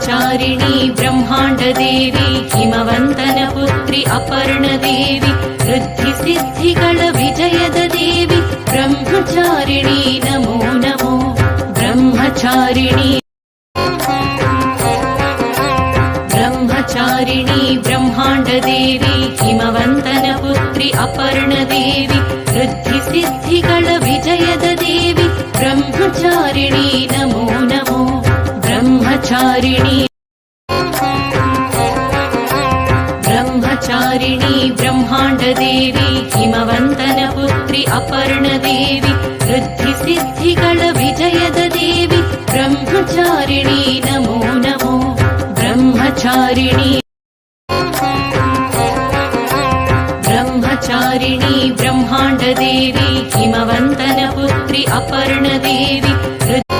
Brahmacharini ब्रह्माण्डदेवी हिमवन्तनपुत्री अपर्णदेवी वृद्धिसिद्धिगळ विजयद Devi Brahmacharini Namo Namo Brahmacharini Brahmacharini ब्रह्माण्डदेवी हिमवन्तनपुत्री अपर्णदेवी वृद्धिसिद्धिगळ विजयद Devi Brahmacharini Namo Namo Brahmacharini Brahmacharini ब्रह्माण्डदेवी हिमवन्तनपुत्री अपर्णदेवी वृद्धिसिद्धिगळ विजयद